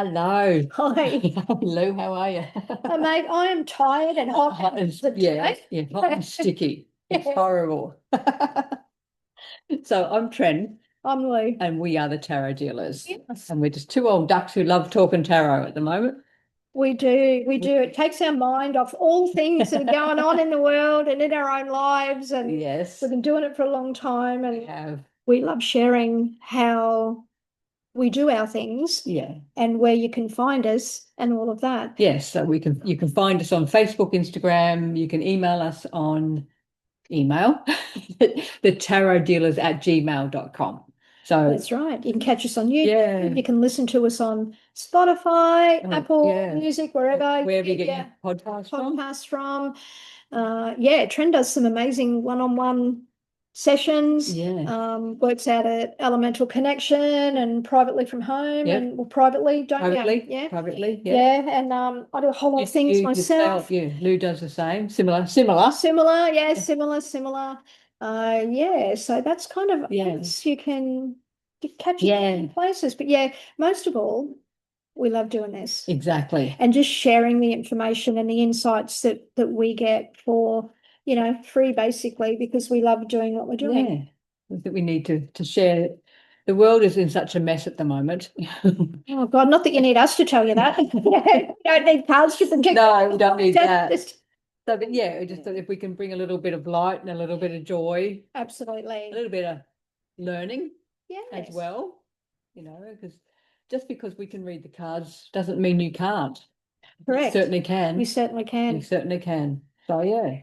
Hello. Hi, Hello, how are you? mate. I am tired and hot Yeah, today. yeah, hot and sticky. It's Yeah, horrible. So I'm Tren, I'm Lou. and we are the tarot dealers. Yes, And we're just two old ducks who love talking tarot at the moment. we do. We do. It takes our mind off all things that are going on in the world and in our own lives. And we've Yes, been doing it for a long time. we And have. we love sharing how we do our things Yeah. and where you can find us and all of that. Yes, so you can find us on Facebook, Instagram, you can email us on email, the tarot dealers at gmail.com. So That's right. You can catch us on YouTube. yeah. You can listen to us on Spotify, Apple Yeah. Music, wherever you Wherever you get get your your podcast from. podcasts from. Yeah, Trent does some amazing one-on-one sessions. Yeah. Works out at Elemental Connection and privately from home, Yep. and well, privately, don't you? Privately. Yeah, Privately. Yeah. yeah. And I do a whole lot of things You yourself. myself. Yeah. Lou does the same. Similar. Similar, yeah, Yeah. similar. Yeah. So that's kind of Yeah. us. You catch us Yeah. in places, but yeah, most of all, we love doing this Exactly. and just sharing the information and the insights that we get for, free basically because we love doing what we're doing. Yeah. I think we need to share. The world is in such a mess at the moment. Oh God, not that you need us to tell you that. You don't need cards to protect. No, we don't need that. Just So, but yeah, just that if we can bring a little bit of light and a little bit of joy, a absolutely. little bit of learning as Yes, well, because just because we can read the cards doesn't mean you can't. You correct. certainly You can. certainly You can. certainly can. So yeah.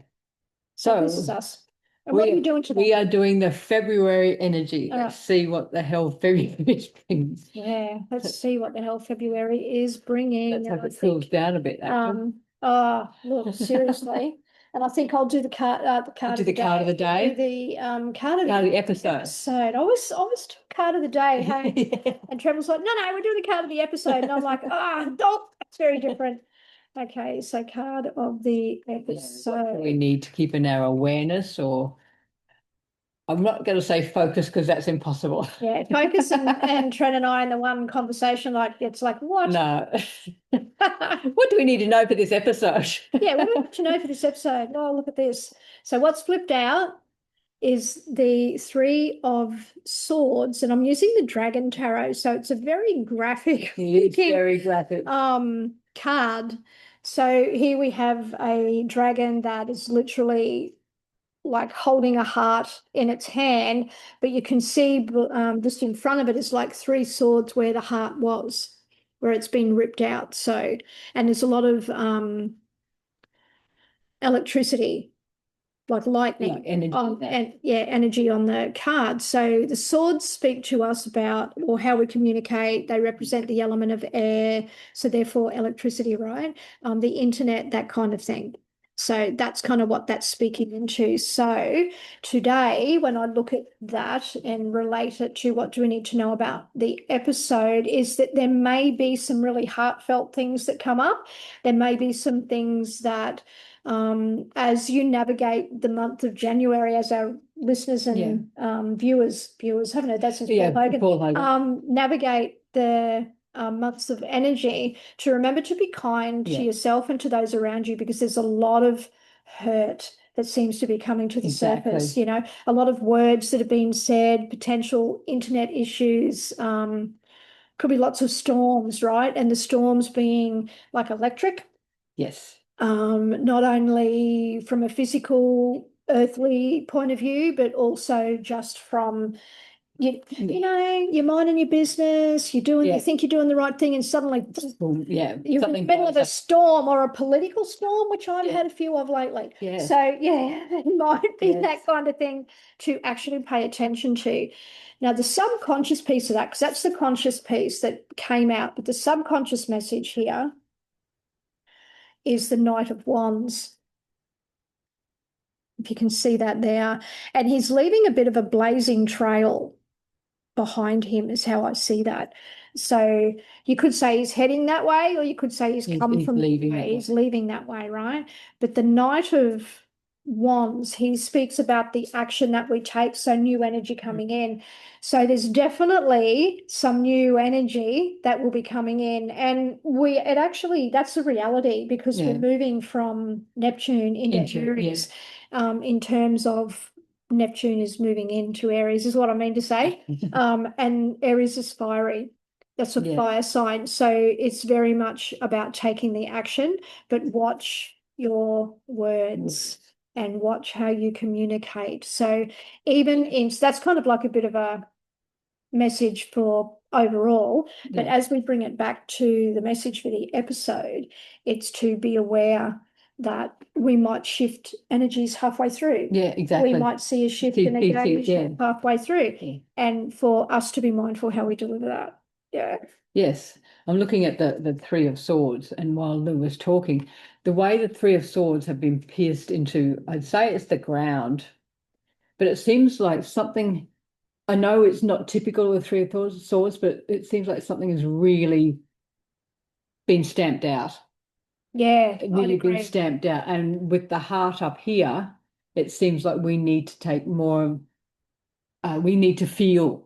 So this is So us. And what are you doing we today? are doing the February energy. All right. Let's see what the hell February brings. Yeah, let's see what the hell February is bringing. Let's And hope I it cools think, down a bit, actually. look, seriously. And I think I'll do the We'll card do of the the card of the day. You do day, the card of card the of the episode. episode. I always do card of the day, hey. Yeah. And Trevor's like, no, we're doing the card of the episode. And I'm like, don't, it's very different. Okay, so card of the What do we episode. need to keep in our awareness, or I'm not going to say focus because that's impossible. Yeah, Focus and Trent and I in the one conversation, like it's like, what? No. What do we need to know for this episode? Yeah, what do we have to know for this episode? Oh, look at this. So what's flipped out is the Three of Swords, and I'm using the Dragon Tarot, so it's a very graphic It's looking very graphic. card. So here we have a dragon that is literally like holding a heart in its hand, but you can see just in front of it is like three swords where the heart was, where it's been ripped out. So, and there's a lot of electricity, like Like lightning energy. on, and yeah, energy on the card. So the swords speak to us about or how we communicate. They represent the element of air, so therefore electricity, right? The internet, that kind of thing. So that's kind of what that's speaking into. So today, when I look at that and relate it to what do we need to know about the episode, is that there may be some really heartfelt things that come up. There may be some things that as you navigate the month of January, as our listeners and viewers haven't heard that since Paul Hogan, Paul Hogan. navigate the months of energy, to remember to be kind to Yeah, yourself and to those around you, because there's a lot of hurt that seems to be coming to the surface. exactly. A lot of words that have been said, potential internet issues. Could be lots of storms, right? And the storms being like electric, Yes. not only from a physical, earthly point of view, but also just from you're minding your business, you Yeah. think you're doing the right thing, and suddenly Well, yeah. you're in the Something middle of blows a up. storm or a political storm, which I've Yeah. had a few of lately. Yes. So yeah, it might be Yes. that kind of thing to actually pay attention to. Now, the subconscious piece of that, because that's the conscious piece that came out, but the subconscious message here is the Knight of Wands. If you can see that there. And he's leaving a bit of a blazing trail behind him, is how I see that. So you could say he's heading that way, or you could say he's come He's from that leaving way. that way. He's leaving that way, right? But the Knight of wands, he speaks about the action that we take, so new energy coming in. So there's definitely some new energy that will be coming in, and that's a reality because we're moving from Neptune into Aries. In terms of Neptune is moving into Aries, is what I mean to say. And Aries is fiery. That's a fire sign. So it's very much about taking the action, but watch your words and watch how you communicate. So that's kind of like a bit of a message for overall, but as we bring it back to the message for the episode, it's to be aware that we might shift energies halfway through. Yeah, exactly. We might see a shift in energy halfway through, and for us to be mindful how we deliver that. Yeah. Yes, I'm looking at the Three of Swords, and while Lou was talking, the way the Three of Swords have been pierced into, I'd say it's the ground, but it seems like something, I know it's not typical of the Three of Swords, but it seems like something has really been stamped out. Yeah, really been stamped out. And with the heart up here, it seems like we need to take more, we need to feel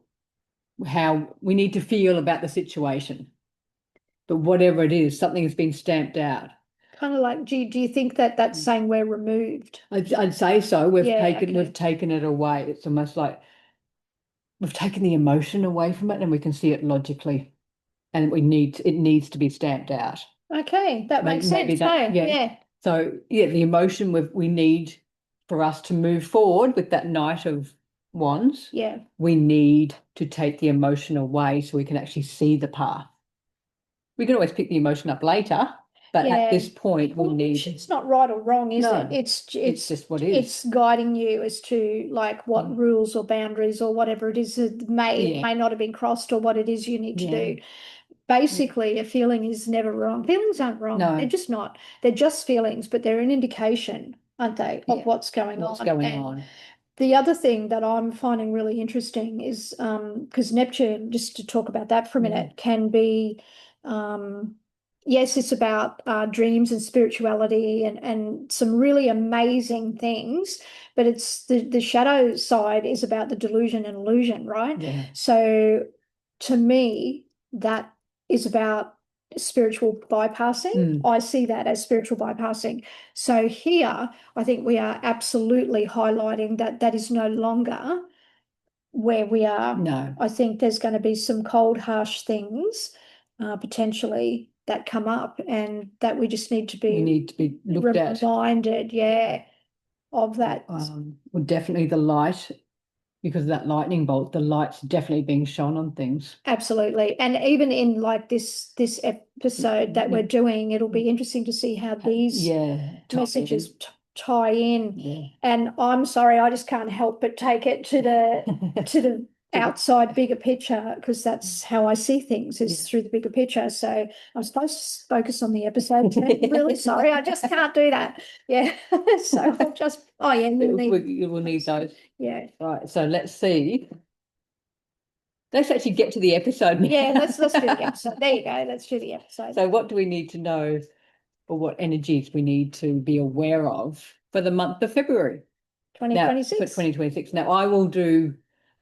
about the situation. But whatever it is, something has been stamped out. Kind of like, do you think that that's saying we're removed? I'd say so. We've taken it away. It's almost like we've taken the emotion away from it, and we can see it logically, and it needs to be stamped out. Okay, that makes sense. Yeah. So the emotion we need for us to move forward with that Knight of Wands. Yeah. We need to take the emotion away so we can actually see the path. We can always pick the emotion up later, but at this point we need. It's not right or wrong, is it? It's just what is. It's guiding you as to like what rules or boundaries or whatever it is that may not have been crossed, or what it is you need to do. Basically, a feeling is never wrong. Feelings aren't wrong. No. They're just not. They're just feelings, but they're an indication, aren't they, of what's going on. The other thing that I'm finding really interesting is because Neptune, just to talk about that for a minute, can be, yes, it's about dreams and spirituality and some really amazing things, but it's the shadow side is about the delusion and illusion, right? Yeah. So to me, that is about spiritual bypassing. I see that as spiritual bypassing. So here, I think we are absolutely highlighting that is no longer where we are. No. I think there's going to be some cold, harsh things potentially that come up, and that we just need to be. We need to be looked at. Reminded, of that. Well, definitely the light. Because of that lightning bolt, the light's definitely being shone on things. Absolutely. And even in like this episode that we're doing, it'll be interesting to see how these messages tie in. Yeah. And I'm sorry, I just can't help but take it to the outside bigger picture, because that's how I see things, is through the bigger picture. So I'm supposed to focus on the episode. I'm really sorry, I just can't do that. Yeah. So I'll just you will need those. Yeah. Right. So let's see. Let's actually get to the episode now. Yeah, let's do the episode. There you go. Let's do the episode. So what do we need to know, or what energies we need to be aware of for the month of February 2026? For 2026. Now I will do,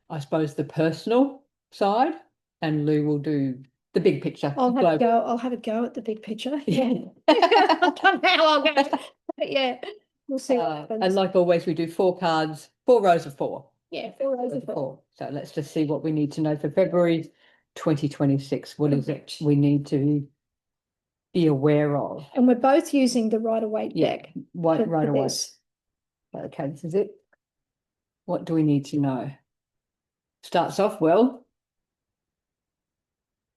I suppose, the personal side, and Lou will do the big picture. I'll have a go at the big picture. Yeah. I don't know how I'll go. But yeah, we'll see what happens. And like always, we do 4 cards, 4 rows of 4. Yeah, 4 rows of 4. So let's just see what we need to know for February 2026. What is it we need to be aware of? And we're both using the Rider-Waite deck. Rider-Waite. Okay, this is it. What do we need to know? Starts off well.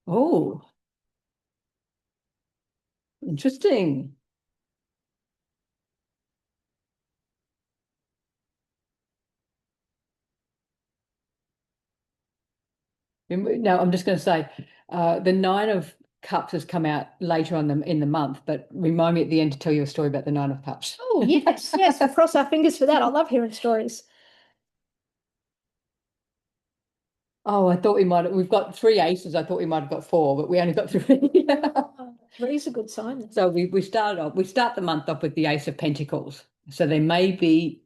Oh, interesting. Now, I'm just going to say the 9 of Cups has come out later on in the month, but remind me at the end to tell you a story about the 9 of Cups. Oh, yes, yes. We'll cross our fingers for that. I love hearing stories. Oh, I thought we've got 3 aces. I thought we might have got 4, but we only got 3. 3 is a good sign. So we start the month off with the Ace of Pentacles. So there may be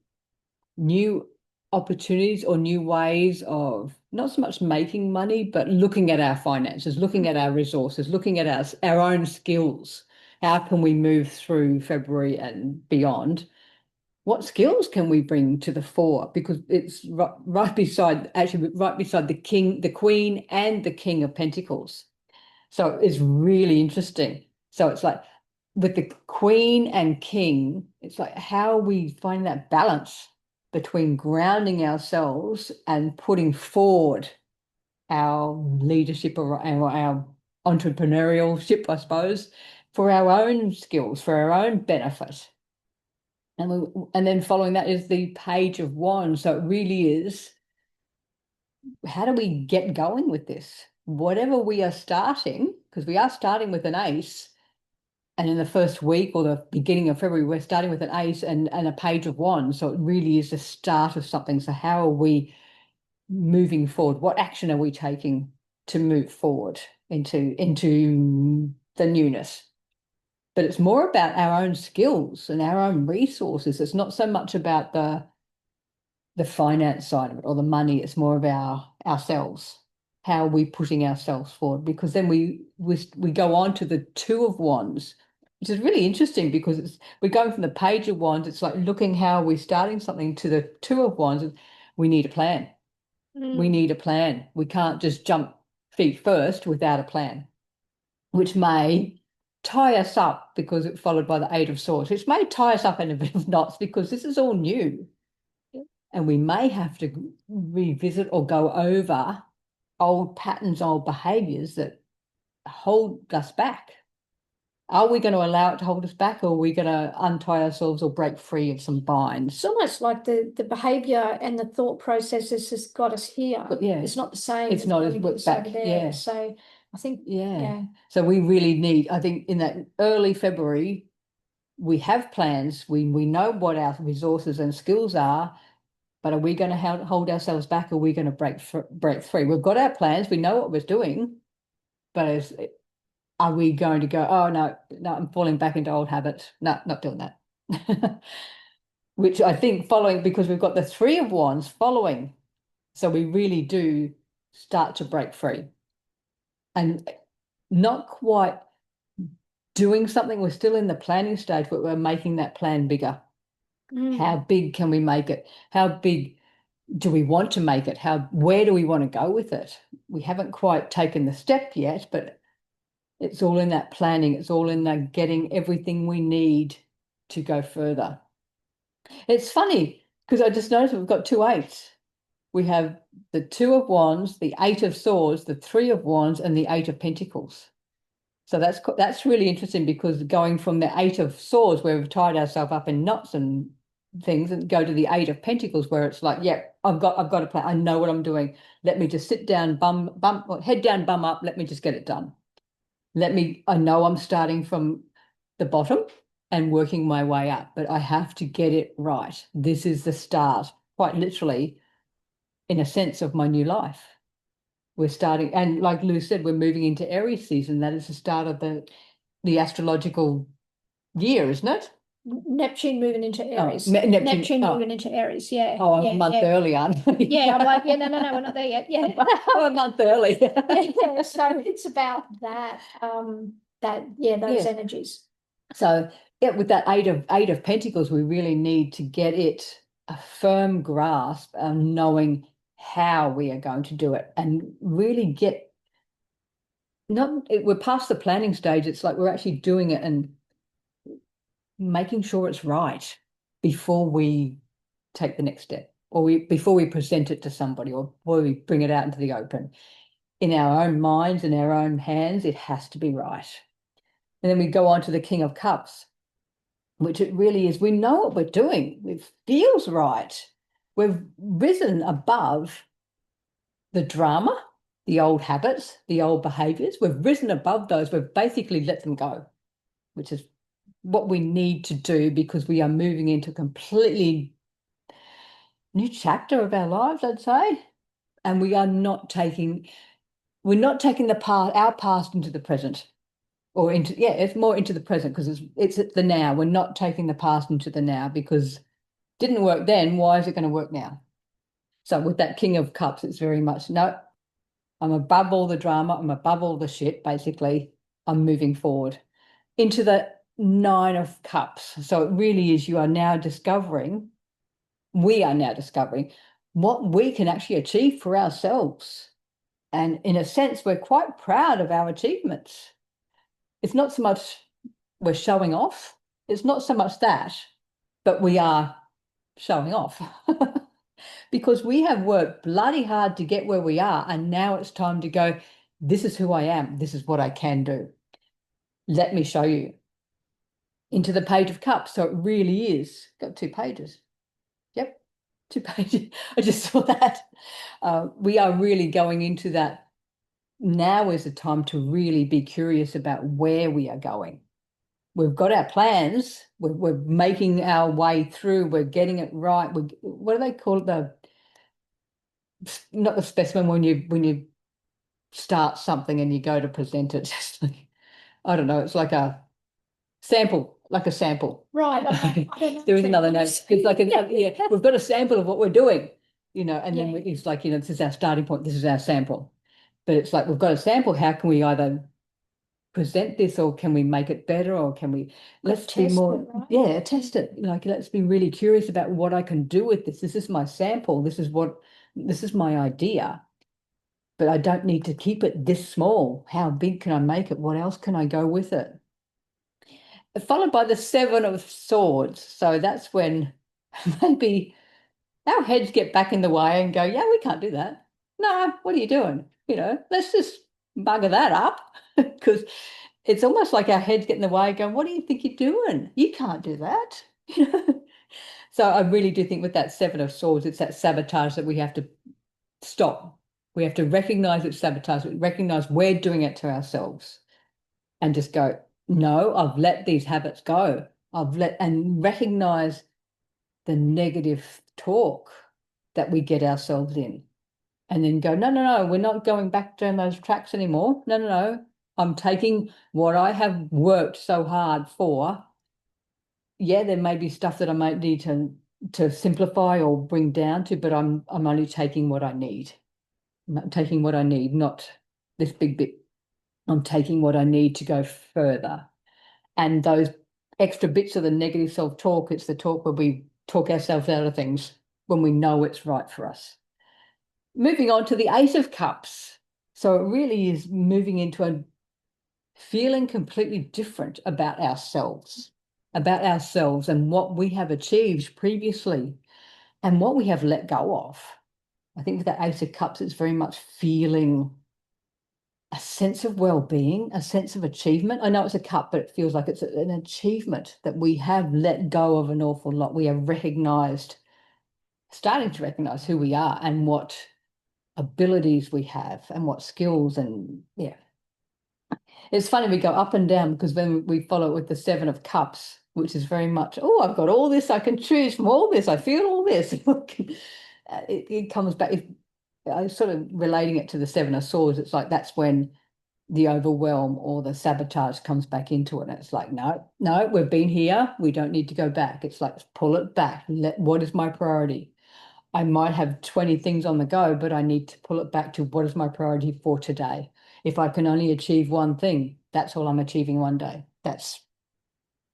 new opportunities or new ways of not so much making money, but looking at our finances, looking at our resources, looking at our own skills. How can we move through February and beyond? What skills can we bring to the fore? Because it's right beside, actually, right beside the king, the queen, and the king of pentacles. So it's really interesting. So it's like with the queen and king, it's like how we find that balance between grounding ourselves and putting forward our leadership or our entrepreneurship, I suppose, for our own skills, for our own benefit. And then following that is the Page of Wands. So it really is, how do we get going with this? Whatever we are starting, because we are starting with an ace, and in the first week or the beginning of February, we're starting with an ace and a Page of Wands. So it really is the start of something. So how are we moving forward? What action are we taking to move forward into the newness? But it's more about our own skills and our own resources. It's not so much about the finance side of it or the money. It's more of ourselves. How are we putting ourselves forward? Because then we go on to the Two of Wands, which is really interesting because we're going from the Page of Wands. It's like looking how we're starting something to the Two of Wands. We need a plan. We need a plan. We can't just jump feet first without a plan, which may tie us up because it's followed by the Eight of Swords, which may tie us up in a bit of knots because this is all new. And we may have to revisit or go over old patterns, old behaviors that hold us back. Are we going to allow it to hold us back, or are we going to untie ourselves or break free of some binds? It's almost like the behavior and the thought processes has got us here. But yeah, it's not the same. it's not as put back. there. Yeah. So I think yeah. So we really need, I think in that early February, we have plans. We know what our resources and skills are, but are we going to hold ourselves back? Or are we going to break free? We've got our plans. We know what we're doing, but are we going to go, oh, no, I'm falling back into old habits. No, not doing that. Which I think following, because we've got the Three of Wands following. So we really do start to break free. And not quite doing something. We're still in the planning stage, but we're making that plan bigger. How big can we make it? How big do we want to make it? Where do we want to go with it? We haven't quite taken the step yet, but it's all in that planning. It's all in that getting everything we need to go further. It's funny because I just noticed we've got two eights. We have the Two of Wands, the Eight of Swords, the Three of Wands, and the Eight of Pentacles. So that's really interesting because going from the Eight of Swords, where we've tied ourselves up in knots and things, and go to the Eight of Pentacles, where it's like, yeah, I've got a plan. I know what I'm doing. Let me just sit down, head down, bum up. Let me just get it done. I know I'm starting from the bottom and working my way up, but I have to get it right. This is the start, quite literally, in a sense, of my new life. We're starting, and like Lou said, we're moving into Aries season. That is the start of the astrological year, isn't it? Neptune moving into Aries. Neptune moving into Aries, yeah. Oh, I'm a month early, aren't we? Yeah, I'm like, yeah, no, we're not there yet. Yeah. I'm a month early. Yeah, so it's about that, those energies. So yeah, with that eight of Pentacles, we really need to get it a firm grasp of knowing how we are going to do it and really we're past the planning stage. It's like we're actually doing it and making sure it's right before we take the next step, or before we present it to somebody, or before we bring it out into the open. In our own minds, in our own hands, it has to be right. And then we go on to the King of Cups, which it really is. We know what we're doing. It feels right. We've risen above the drama, the old habits, the old behaviors. We've risen above those. We've basically let them go, which is what we need to do because we are moving into a completely new chapter of our lives, I'd say. And we're not taking our past into the present. Or it's more into the present because it's the now. We're not taking the past into the now because Didn't work then, why is it going to work now? So with that King of Cups, it's very much, no, I'm above all the drama, I'm above all the shit, basically. I'm moving forward into the Nine of Cups. So it really is, we are now discovering what we can actually achieve for ourselves. And in a sense, we're quite proud of our achievements. It's not so much we're showing off, it's not so much that, but we are showing off. Because we have worked bloody hard to get where we are. And now it's time to go, this is who I am. This is what I can do. Let me show you. Into the Page of Cups. So it really is. Got 2 pages. Yep, 2 pages. I just saw that. We are really going into that. Now is the time to really be curious about where we are going. We've got our plans. We're making our way through. We're getting it right. What do they call it? Not the specimen, when you start something and you go to present it. I don't know. It's like a sample, Right. I don't know. There is another name. It's like Yeah. we've got a sample of what we're doing, and then Yeah. it's like, this is our starting point. This is our sample. But it's like, we've got a sample. How can we either present this, or can we make it better, or can we let's be Test more it, right? yeah, test it. Like, let's be really curious about what I can do with this. This is my sample. This is my idea. But I don't need to keep it this small. How big can I make it? What else can I go with it? Followed by the Seven of Swords. So that's when maybe our heads get back in the way and go, yeah, we can't do that. No, what are you doing? Let's just bugger that up. Because it's almost like our heads get in the way going, what do you think you're doing? You can't do that. So I really do think with that Seven of Swords, it's that sabotage that we have to stop. We have to recognize it's sabotage, recognize we're doing it to ourselves, and just go, no, I've let these habits go. And recognize the negative talk that we get ourselves in. And then go, no, no, no, we're not going back down those tracks anymore. No, no, no. I'm taking what I have worked so hard for. Yeah, there may be stuff that I might need to simplify or bring down to, but I'm only taking what I need. I'm not taking what I need, not this big bit. I'm taking what I need to go further. And those extra bits of the negative self-talk, it's the talk where we talk ourselves out of things when we know it's right for us. Moving on to the Ace of Cups. So it really is moving into a feeling completely different about ourselves and what we have achieved previously and what we have let go of. I think with that Ace of Cups, it's very much feeling a sense of well-being, a sense of achievement. I know it's a cup, but it feels like it's an achievement that we have let go of an awful lot. We have starting to recognize who we are and what abilities we have and what skills. And yeah, it's funny, we go up and down, because then we follow it with the Seven of Cups, which is very much, oh, I've got all this, I can choose from all this, I feel all this. It comes back. I sort of relating it to the Seven of Swords. It's like that's when the overwhelm or the sabotage comes back into it. And it's like, no, no, we've been here. We don't need to go back. It's like, pull it back. What is my priority? I might have 20 things on the go, but I need to pull it back to what is my priority for today. If I can only achieve one thing, that's all I'm achieving one day. That's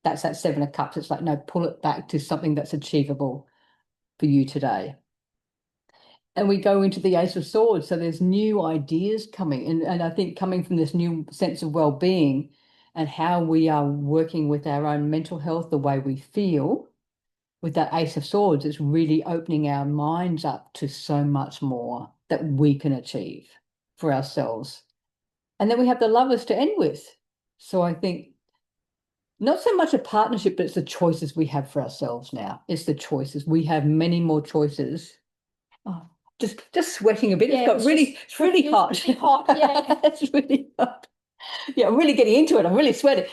that Seven of Cups. It's like, no, pull it back to something that's achievable for you today. And we go into the Ace of Swords. So there's new ideas coming. And I think coming from this new sense of well-being and how we are working with our own mental health, the way we feel, with that Ace of Swords, it's really opening our minds up to so much more that we can achieve for ourselves. And then we have the Lovers to end with. So I think not so much a partnership, but it's the choices we have for ourselves now. It's the choices. We have many more choices. Oh, just sweating a bit. Yeah, It's really hot. Really hot, yeah. It's really hot. Yeah, I'm really getting into it. I'm really sweating.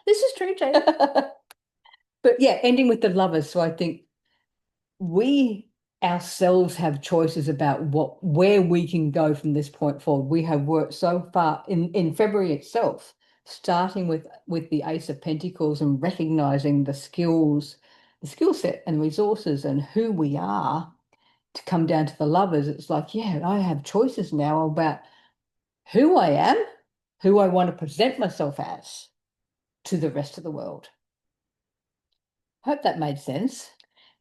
This is true too. But yeah, ending with the Lovers. So I think we ourselves have choices about where we can go from this point forward. We have worked so far in February itself, starting with the Ace of Pentacles and recognizing the skills the skill set and resources and who we are to come down to the lovers, it's like, yeah, I have choices now about who I am, who I want to present myself as to the rest of the world. Hope that made sense.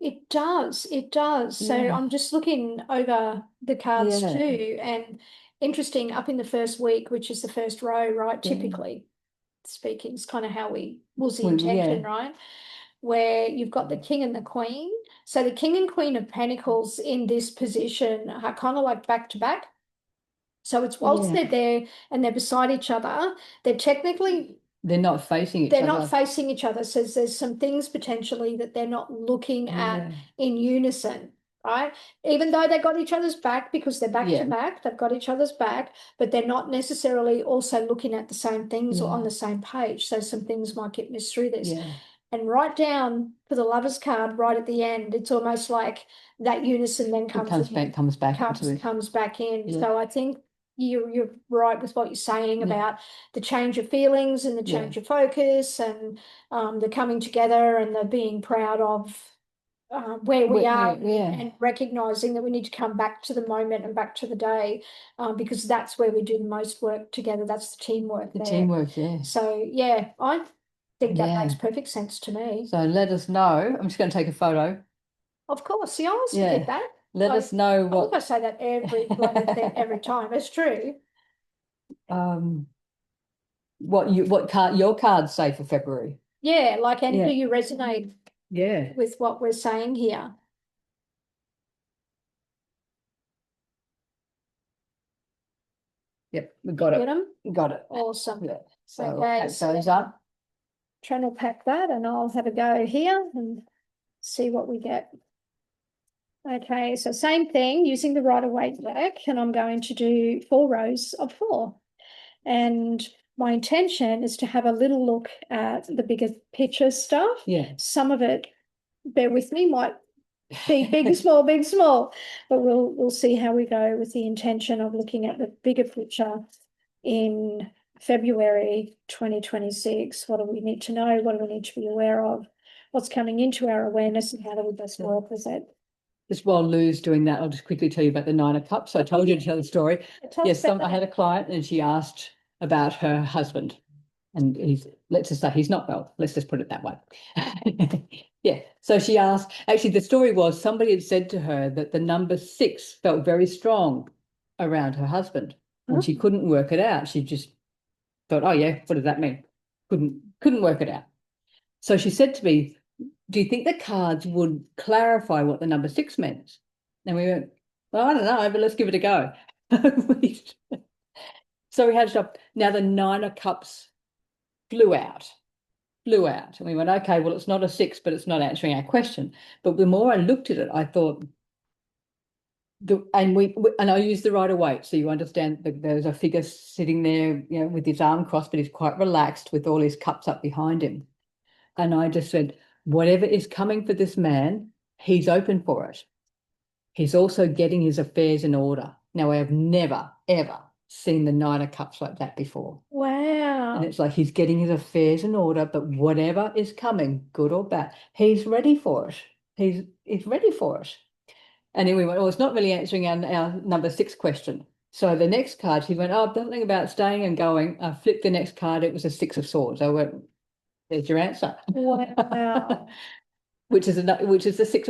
It does. It does. So Yeah. I'm just looking over the cards Yeah. too, and interesting up in the first week, which is the first row, right? Yeah. Typically speaking, it's kind of how was the Well, intention, yeah. right? Where you've got the king and the queen. So the king and queen of pentacles in this position are kind of like back to back. So it's whilst Yeah. they're there and they're beside each other, they're technically They're not facing each they're other. not facing each other. So there's some things potentially that they're not looking at Yeah. in unison, right? Even though they got each other's back because they're back Yeah. to back, they've got each other's back, but they're not necessarily also looking at the same things or on Yeah. the same page. So some things might get missed through this. Yeah. And right down for the lovers card, right at the end, it's almost like that unison then It comes comes back into it. comes back in. Yeah. So I think you're right with what you're saying Yeah. about the change of feelings and the Yeah. change of focus and the coming together and the being proud of where we are Yeah. and recognizing that we need to come back to the moment and back to the day because that's where we do the most work together. That's the teamwork The there. teamwork, yeah. So yeah, I think that Yeah. makes perfect sense to me. So let us know. I'm just going to take a photo. Of course, see, I always Yeah. forget that. Let us know I think I what say that every time. It's true. what your cards say for February. Yeah, like, and Yeah. do you resonate Yeah. with what we're saying here? Yep, we got Get it. them? Got it. Awesome. Yeah. So Okay, pack so those up. trying to pack that and I'll have a go here and see what we get. Okay, so same thing, using the Rider-Waite deck, and I'm going to do 4 rows of 4. And my intention is to have a little look at the bigger picture stuff. Yeah. Some of it, bear with me, might be big, small, but we'll see how we go with the intention of looking at the bigger picture in February 2026. What do we need to know? What do we need to be aware of? What's coming into our awareness and how do we best work with it? Just while Lou's doing that, I'll just quickly tell you about the Nine of Cups. I told you to tell the story. Yes, I had a client and she asked about her husband. And let's just say he's not well. Let's just put it that way. Yeah. So she asked, actually, the story was somebody had said to her that the number 6 felt very strong around her husband. And she couldn't work it out. She just thought, oh yeah, what does that mean? Couldn't work it out. So she said to me, do you think the cards would clarify what the number 6 meant? And we went, well, I don't know, but let's give it a go. So we had to stop. Now the 9 of Cups flew out. And we went, okay, well, it's not a 6, but it's not answering our question. But the more I looked at it, I thought, and I used the Rider-Waite, so you understand that there's a figure sitting there, you know, with his arm crossed, but he's quite relaxed with all his cups up behind him. And I just said, whatever is coming for this man, he's open for it. He's also getting his affairs in order. Now, I have never, ever seen the 9 of Cups like that before. Wow. And it's like he's getting his affairs in order, but whatever is coming, good or bad, he's ready for it. He's ready for it. And then we went, oh, it's not really answering our number 6 question. So the next card, she went, oh, something about staying and going. I flipped the next card. It was a 6 of Swords. I went, there's your answer. Wow. which is the 6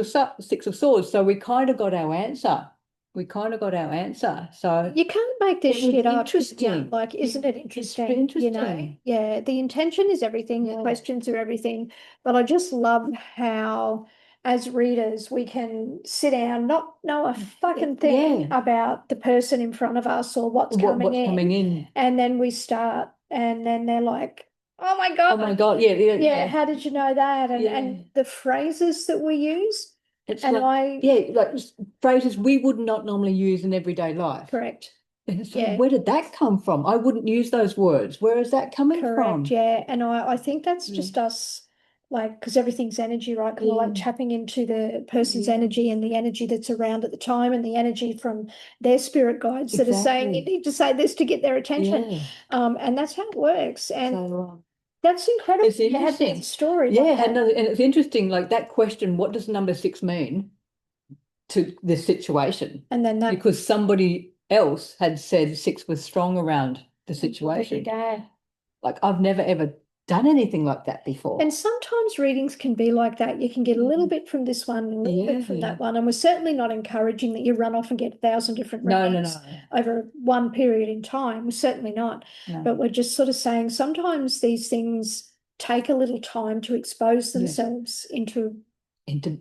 of Swords. So we kind of got our answer. So You can't make this It was shit up. interesting. Like, isn't it interesting? interesting. You know, yeah, the intention is everything, the Yeah. questions are everything. But I just love how, as readers, we can sit down, not know a fucking thing Yeah. about the person in front of us or what's coming in. And then we start, and then they're like, oh my Oh my God, yeah. yeah, how did you know that? And Yeah. and the phrases that we use. It's And like phrases we would not normally use in everyday life. correct. And it's Yeah. like, where did that come from? I wouldn't use those words. Where is that coming from? Correct, yeah. And I think that's Yeah. just us, like, because everything's energy, right? Kind of like Yeah. tapping into the person's Yeah. energy and the energy that's around at the time and the energy from their spirit guides that are saying you Exactly. need to say this to get their attention. Yeah. And that's how it works. And So That's incredible. It's You had interesting. that story Yeah, like and that. it's interesting, like that question, what does number 6 mean to this situation? And then that Because somebody else had said 6 was strong around the there situation. you go. Like I've never ever done anything like that before. And sometimes readings can be like that. You can get a little bit from this one and a little bit from that one. And we're certainly not encouraging that you run off and get 1,000 different No, readings over one period in time. We're certainly not. no. But we're just sort of saying sometimes these things take a little time to expose themselves into into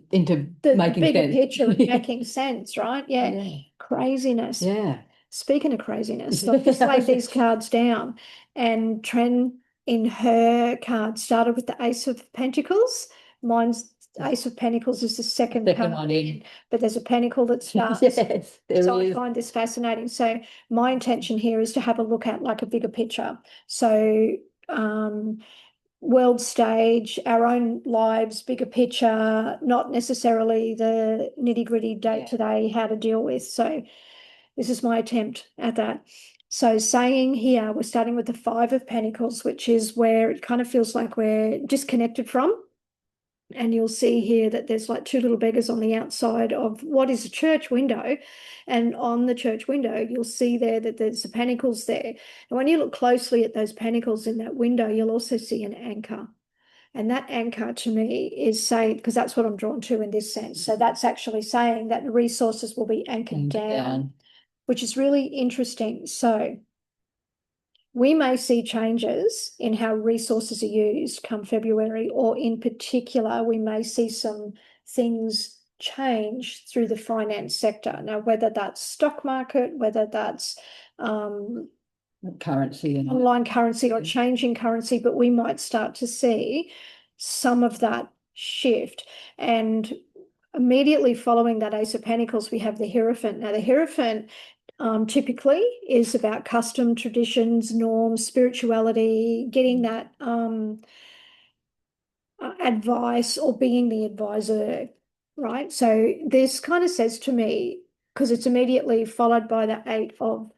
the making bigger sense. picture and making sense, right? Yeah. Yeah. Craziness. Yeah. Speaking of craziness, I've just laid these cards down, and Tren in her card started with the Ace of Pentacles. Mine's Ace of Pentacles is the second Second card one in. but there's a pentacle that starts. Yes, there So I is. find this fascinating. So my intention here is to have a look at like a bigger picture. So world stage, our own lives, bigger picture, not necessarily the nitty-gritty day-to-day how to deal with. So this is my attempt at that. So saying here, we're starting with the Five of Pentacles, which is where it kind of feels like we're disconnected from. And you'll see here that there's like two little beggars on the outside of what is a church window. And on the church window, you'll see there that there's the pentacles there. And when you look closely at those pentacles in that window, you'll also see an anchor. And that anchor to me is saying, because that's what I'm drawn to in this sense. So that's actually saying that the resources will be anchored down, which is really interesting. So we may see changes in how resources are used come February, or in particular, we may see some things change through the finance sector. Now, whether that's stock market, whether that's currency and online currency or changing currency, but we might start to see some of that shift. And immediately following that Ace of Pentacles, we have the Hierophant. Now, the Hierophant typically is about custom, traditions, norms, spirituality, getting that advice or being the advisor, right? So this kind of says to me, because it's immediately followed by the Eight of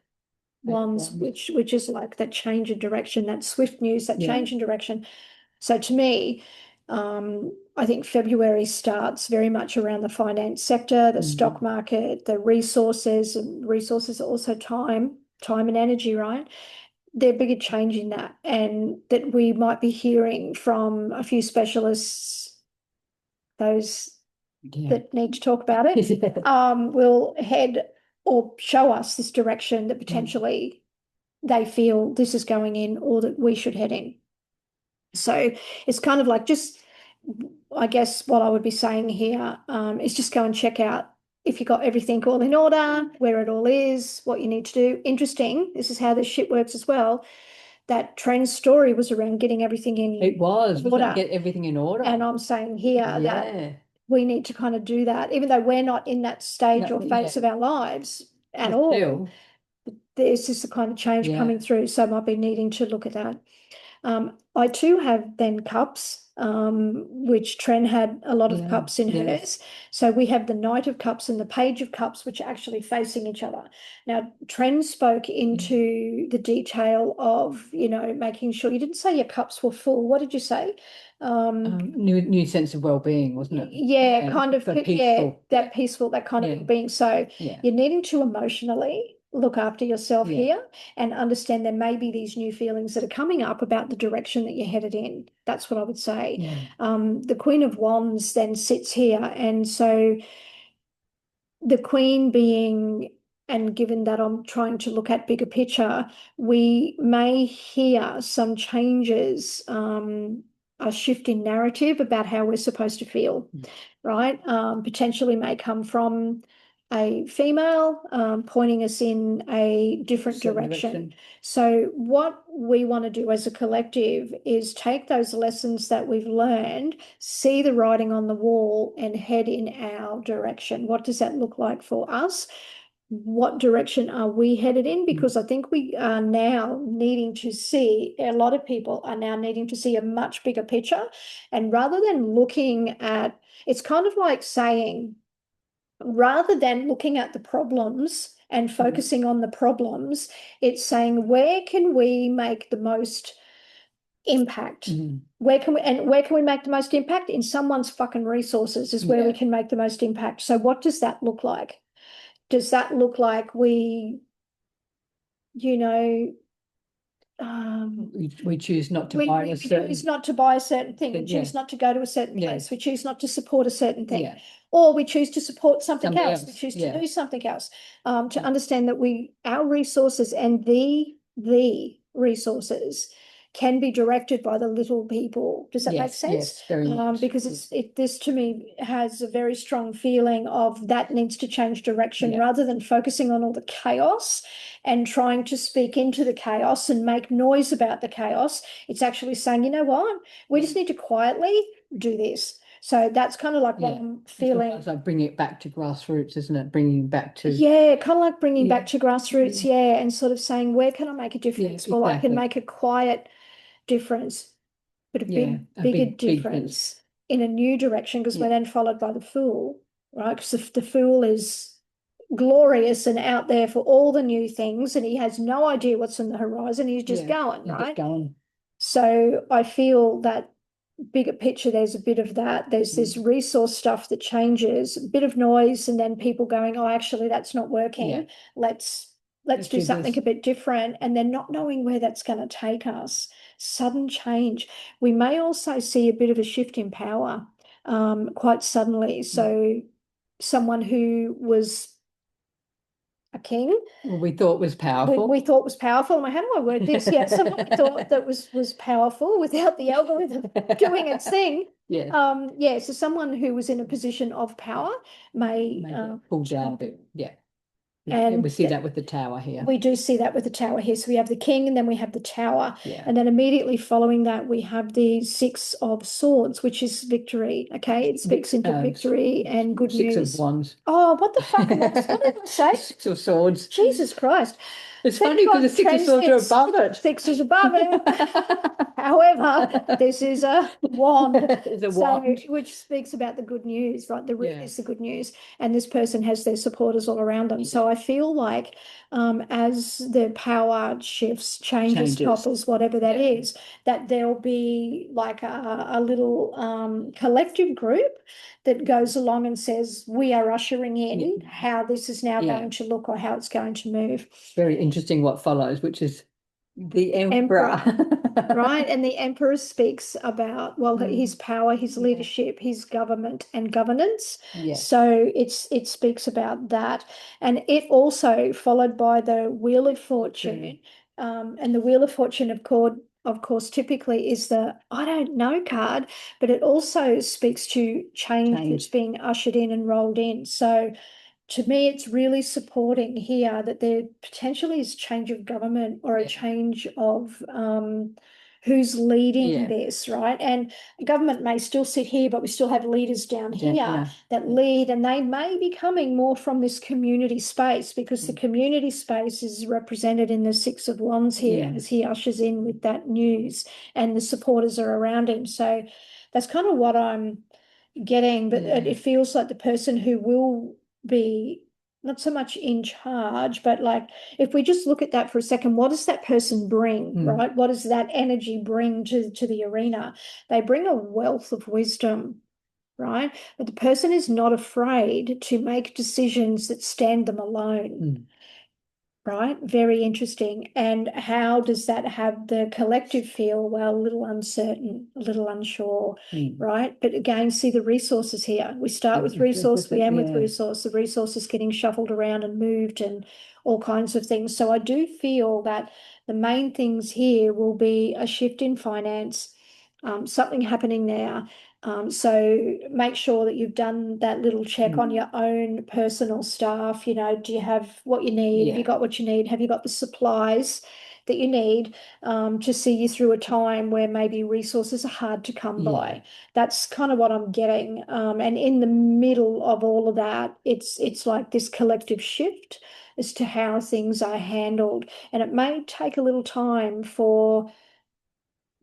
Wands, which is like that change in direction, that swift news, that change in direction. So to me, I think February starts very much around the finance sector, the stock market, the resources, and resources are also time and energy, right? They're bigger change in that, and that we might be hearing from a few specialists, those that need to talk about it, will head or show us this direction that potentially they feel this is going in or that we should head in. So it's kind of like just, I guess what I would be saying here is just go and check out if you got everything all in order, where it all is, what you need to do. Interesting. This is how this shit works as well. That Tren's story was around getting everything in it was order. Get everything in order. And I'm saying here that we need to kind of do that, even though we're not in that stage or phase of our lives at all. Still, there's just a kind of change coming through. So I might be needing to look at that. I too have then cups, which Tren had a lot of cups in hers. So we have the Knight of Cups and the Page of Cups, which are actually facing each other. Now, Tren spoke into the detail of, making sure you didn't say your cups were full. What did you say? New sense of well-being, wasn't it? Yeah, kind of peaceful. that peaceful, that kind of being. So you're needing to emotionally look after yourself here and understand there may be these new feelings that are coming up about the direction that you're headed in. That's what I would say. The Queen of Wands then sits here, and so the Queen being, and given that I'm trying to look at bigger picture, we may hear some changes, a shift in narrative about how we're supposed to feel, right? Potentially may come from a female pointing us in a different direction. So what we want to do as a collective is take those lessons that we've learned, see the writing on the wall, and head in our direction. What does that look like for us? What direction are we headed in? Because I think we are now needing to see, a lot of people are now needing to see a much bigger picture. And rather than looking at, it's kind of like saying, rather than looking at the problems and focusing on the problems, it's saying, where can we make the most impact. Mhm. Where can we make the most impact? In someone's fucking resources is where we Yeah. can make the most impact. So what does that look like? Does that look like we, you know, We choose not to we buy a choose certain, not to buy a certain thing, we Yeah. choose not to go to a certain Yeah. place, we choose not to support a certain thing, yeah, or we choose to support something Something else, we else, choose to yeah. do something else. To Yeah. understand that our resources and the resources can be directed by the little people. Does that make Yes, sense? yes, very much. Because this to me has a very strong feeling of that needs to change direction Yeah. rather than focusing on all the chaos and trying to speak into the chaos and make noise about the chaos. It's actually saying, you know what, we just need to quietly do this. So that's kind of like what Yeah. I'm It's feeling. almost like bringing it back to grassroots, isn't it? Bringing it back to, Yeah, kind of like bringing Yeah. back to grassroots, yeah, and sort of saying, where can I make a difference? Well, I can exactly. make a quiet difference, but a Yeah, a bigger big difference in a new direction, because we're Yeah. then followed by the fool, right? Because the fool is glorious and out there for all the new things, and he has no idea what's on the horizon. He's just going, You're right? just going. So I feel that bigger picture, there's a bit of that. There's this resource stuff that changes, a bit of noise, and then people going, oh, actually, that's not working. Yeah. Let's Let's do do something this. a bit different, and then not knowing where that's going to take us. Sudden change. We may also see a bit of a shift in power quite suddenly. So someone who was a king, Well, we thought was powerful. we thought was powerful. How do I word this? Yeah, someone we thought that was powerful without the algorithm doing its thing. Yeah. Yeah, so someone who was in a position of power may Maybe pull down a bit. Yeah. and we see that with the tower here. we do see that with the tower here. So we have the king and then we have the tower. Yeah. And then immediately following that, we have the Six of Swords, which is victory. Okay. It speaks into victory and good Six news. of Wands. Oh, what the fuck? What did I say? Six of Swords. Jesus Christ. It's funny because the Six of Swords are above it. Six is above it. However, this is a wand, It's a wand. which speaks about the good news, right? The Yeah. is the good news, and this person has their supporters all around them. So I feel like as the power shifts, changes, topples, whatever that is, that there'll be like a little collective group that goes along and says, we are ushering in how this is now going to look or how it's going to move. Very interesting what follows, which is the Emperor. Right? And the Emperor speaks about, well, his power, his leadership, his government and governance. So it speaks about that. And it also followed by the Wheel of Fortune. And the Wheel of Fortune, of course, typically is the I don't know card, but it also speaks to change that's being ushered in and rolled in. So to me, it's really supporting here that there potentially is change of government or a change of who's leading this, right? And government may still sit here, but we still have leaders down here that lead, and they may be coming more from this community space, because the community space is represented in the Six of Wands here as he ushers in with that news, and the supporters are around him. So that's kind of what I'm getting, but it feels like the person who will be not so much in charge, but like if we just look at that for a second, what does that person bring, right? What does that energy bring to the arena? They bring a wealth of wisdom, right? But the person is not afraid to make decisions that stand them alone. Right? Very interesting. And how does that have the collective feel? Well, a little uncertain, a little unsure, right? But again, see the resources here. We start with resource, we end with resource. The resource is getting shuffled around and moved and all kinds of things. So I do feel that the main things here will be a shift in finance, something happening there. So make sure that you've done that little check on your own personal stuff. You know, do you have what you need? Have you got what you need? Have you got the supplies that you need to see you through a time where maybe resources are hard to come by? That's kind of what I'm getting. And in the middle of all of that, it's like this collective shift as to how things are handled. And it may take a little time for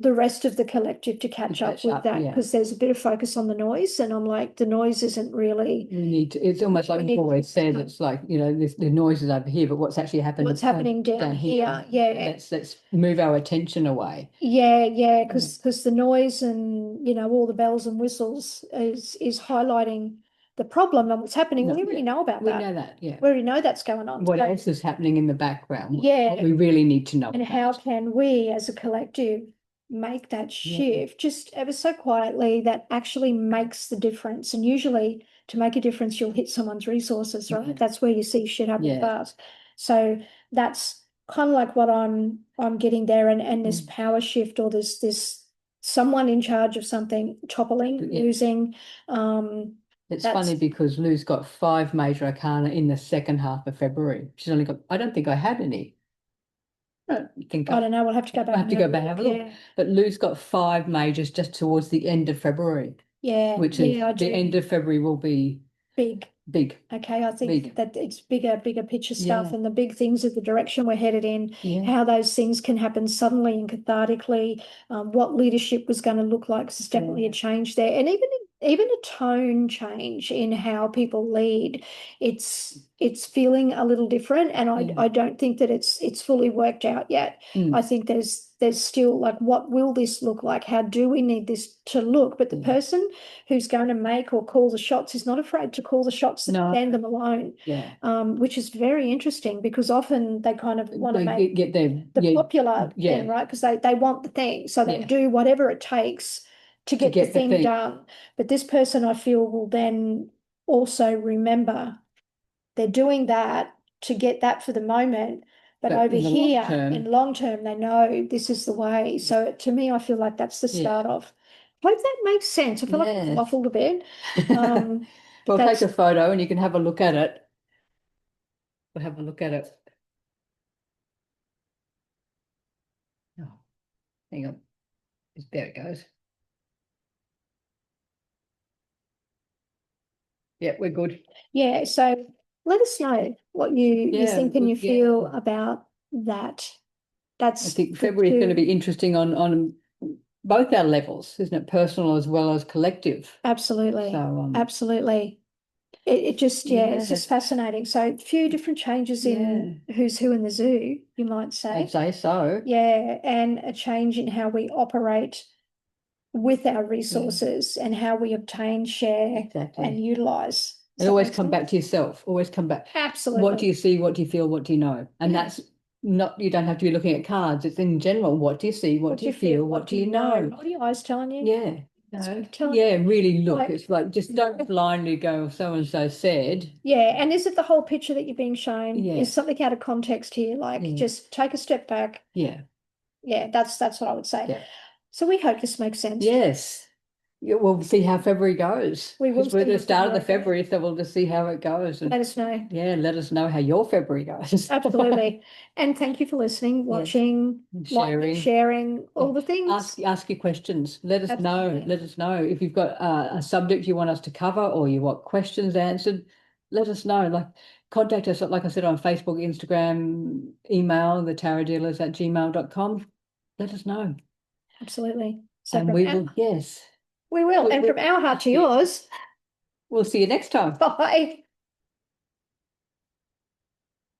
the rest of the collective to catch up catch with up, that, yeah. because there's a bit of focus on the noise, and I'm like, the noise isn't really We need to, it's almost like We we've need- always said, it's like, you know, the noise is over here, but what's actually happened what's happening down here. Yeah. Let's move our attention away. Yeah, because the noise and all the bells and whistles is highlighting the problem and what's happening. No, We already know about We that. know that, yeah. We already know that's going on. What So- else is happening in the background? Yeah. What we really need to know. And how can we as a collective make that shift just ever so quietly that actually makes the difference? And usually to make a difference, you'll hit someone's resources, right? Yeah. That's where you see shit happen Yeah. fast. So that's kind of like what I'm getting there, and this power shift, or this someone in charge of something toppling, Yeah. losing. It's That's- funny because Lou's got 5 major arcana in the second half of February. She's only got, I don't think I had any. I don't think I don't know. We'll have to go back. I have to go back and have a look. Yeah. But Lou's got 5 majors just towards the end of February, Yeah. which is yeah, I the do. end of February will be Big. big. Okay, I think Big. that it's bigger picture stuff, Yeah. and the big things of the direction we're headed in, Yeah. how those things can happen suddenly and cathartically, what leadership was going to look like. 'Cause there's definitely a change there, and even a tone change in how people lead. It's feeling a little different, and Yeah. I don't think that it's fully worked out yet. Mm. I think there's still, like, what will this look like? How do we need this to look? But the Yeah. person who's going to make or call the shots is not afraid to call the shots that No. stand them alone, Yeah. which is very interesting, because often they kind of want to They make get their the popular yeah. thing, right? Because they want the thing, so they Yeah. do whatever it takes to get the thing done. But this person, I feel, will then also remember they're doing that to get that for the moment. But over in the long here, term- in long term, they know this is the way. So to me, I feel like that's the Yeah. start of. Hope that makes sense. I feel like I've Yes. waffled a bit. We'll that's- take a photo and you can have a look at it. We'll have a look at it. Oh, hang on. There it goes. Yeah, we're good. Yeah, so let us know what you Yeah, think and you yeah. feel about that. I That's think good February is going to to- be interesting on both our levels, isn't it? Personal as well as collective. Absolutely. So Absolutely. It just, it's just fascinating. So a few different changes in who's who in the zoo, you might say. I'd say so. Yeah, and a change in how we operate with our resources and how we obtain, share, Exactly. and utilize. And always come back to yourself. Always come back. Absolutely. What do you see? What do you feel? What do you know? And Yeah. that's not, you don't have to be looking at cards. It's in general. What do you see? What do you feel? What do you know? What are your eyes telling you? Yeah. That's No. what I'm telling Yeah, really look. Like- It's like, just don't blindly go, so and so said. Yeah, and is it the whole picture that you're being shown? Yeah. Is something out of context here? Like, Yeah. just take a step back. Yeah. Yeah, that's what I would say. Yeah. So we hope this makes sense. Yes. Yeah, we'll see how February goes. We will Because we're at see the how start of the February February, so we'll just see how it goes. And Let us know. yeah, let us know how your February goes. Absolutely. And thank you for listening, watching, liking, sharing, all the things. Ask your questions. Let us know. Absolutely. Let us know if you've got a subject you want us to cover, or you want questions answered. Let us know. Like, contact us, like I said, on Facebook, Instagram, email, thetaradealers@gmail.com. Let us know. Absolutely. So And from we our- will, yes, we will. we- And we- from our heart to yeah. yours. we'll see you next time. Bye.